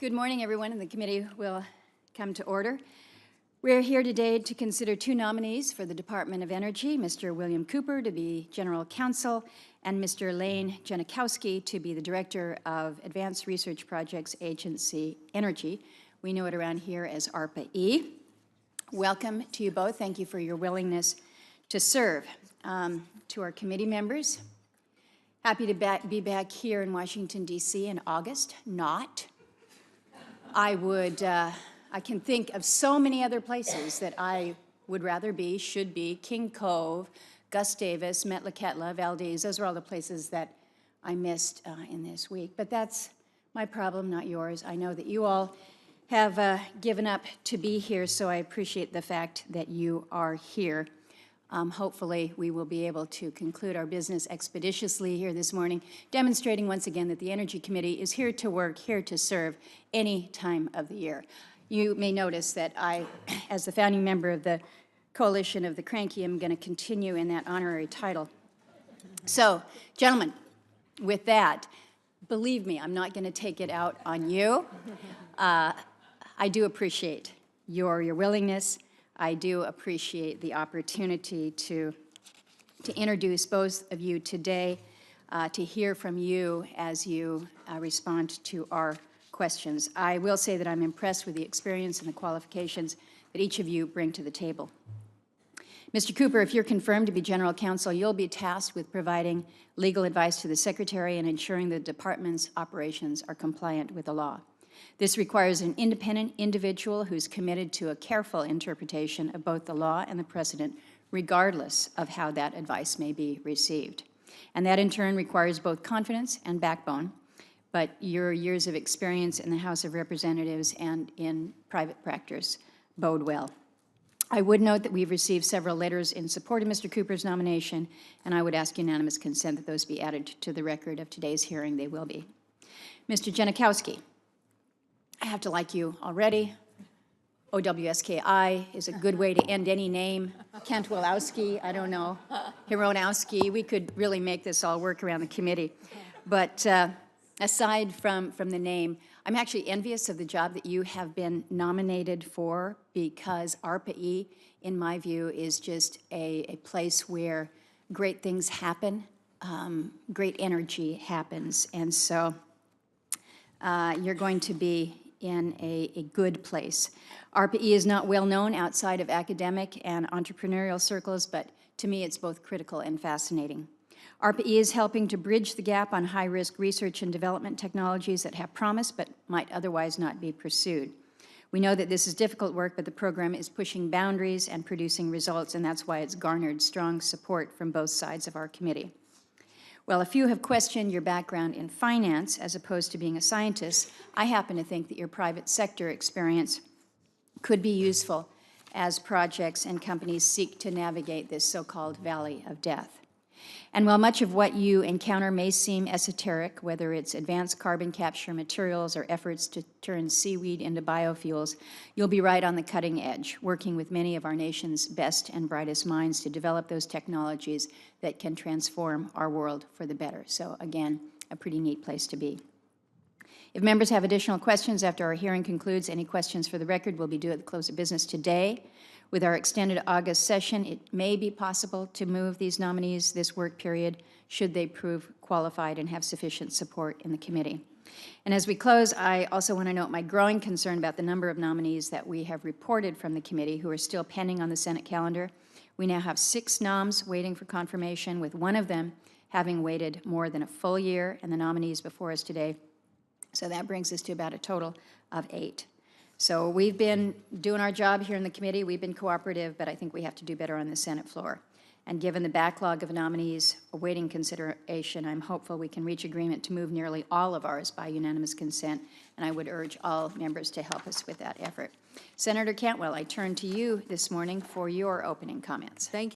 Good morning, everyone, and the committee will come to order. We're here today to consider two nominees for the Department of Energy, Mr. William Cooper to be General Counsel and Mr. Lane Genatowski to be the Director of Advanced Research Projects Agency Energy. We know it around here as ARPA-E. Welcome to you both. Thank you for your willingness to serve. To our committee members, happy to be back here in Washington, D.C. in August. I can think of so many other places that I would rather be, should be, King Cove, Gustavus, Metlakatla, Valdez. Those are all the places that I missed in this week. But that's my problem, not yours. I know that you all have given up to be here, so I appreciate the fact that you are here. Hopefully, we will be able to conclude our business expeditiously here this morning, demonstrating once again that the Energy Committee is here to work, here to serve any time of the year. You may notice that I, as the founding member of the Coalition of the Cranky, am going to continue in that honorary title. So, gentlemen, with that, believe me, I'm not going to take it out on you. I do appreciate your willingness. I do appreciate the opportunity to introduce both of you today, to hear from you as you respond to our questions. I will say that I'm impressed with the experience and the qualifications that each of you bring to the table. Mr. Cooper, if you're confirmed to be General Counsel, you'll be tasked with providing legal advice to the Secretary and ensuring the department's operations are compliant with the law. This requires an independent individual who's committed to a careful interpretation of both the law and the precedent, regardless of how that advice may be received. And that, in turn, requires both confidence and backbone, but your years of experience in the House of Representatives and in private practice bode well. I would note that we've received several letters in support of Mr. Cooper's nomination, and I would ask unanimous consent that those be added to the record of today's hearing. They will be. Mr. Genatowski, I have to like you already. OWSKI is a good way to end any name. Cantwellowski, I don't know. Hironowski, we could really make this all work around the committee. But aside from the name, I'm actually envious of the job that you have been nominated for, because ARPA-E, in my view, is just a place where great things happen, great energy happens. And so you're going to be in a good place. ARPA-E is not well known outside of academic and entrepreneurial circles, but to me it's both critical and fascinating. ARPA-E is helping to bridge the gap on high-risk research and development technologies that have promise but might otherwise not be pursued. We know that this is difficult work, but the program is pushing boundaries and producing results, and that's why it's garnered strong support from both sides of our committee. Well, a few have questioned your background in finance as opposed to being a scientist. I happen to think that your private sector experience could be useful as projects and companies seek to navigate this so-called valley of death. And while much of what you encounter may seem esoteric, whether it's advanced carbon capture materials or efforts to turn seaweed into biofuels, you'll be right on the cutting edge, working with many of our nation's best and brightest minds to develop those technologies that can transform our world for the better. So again, a pretty neat place to be. If members have additional questions after our hearing concludes, any questions for the record will be due at the close of business today. With our extended August session, it may be possible to move these nominees this work period should they prove qualified and have sufficient support in the committee. And as we close, I also want to note my growing concern about the number of nominees that we have reported from the committee who are still pending on the Senate calendar. We now have 6 noms waiting for confirmation, with one of them having waited more than a full year, and the nominees before us today. So that brings us to about a total of 8. So we've been doing our job here in the committee. We've been cooperative, but I think we have to do better on the Senate floor. And given the backlog of nominees awaiting consideration, I'm hopeful we can reach agreement to move nearly all of ours by unanimous consent, and I would urge all members to help us with that effort. Senator Cantwell, I turn to you this morning for your opening comments. Thank you.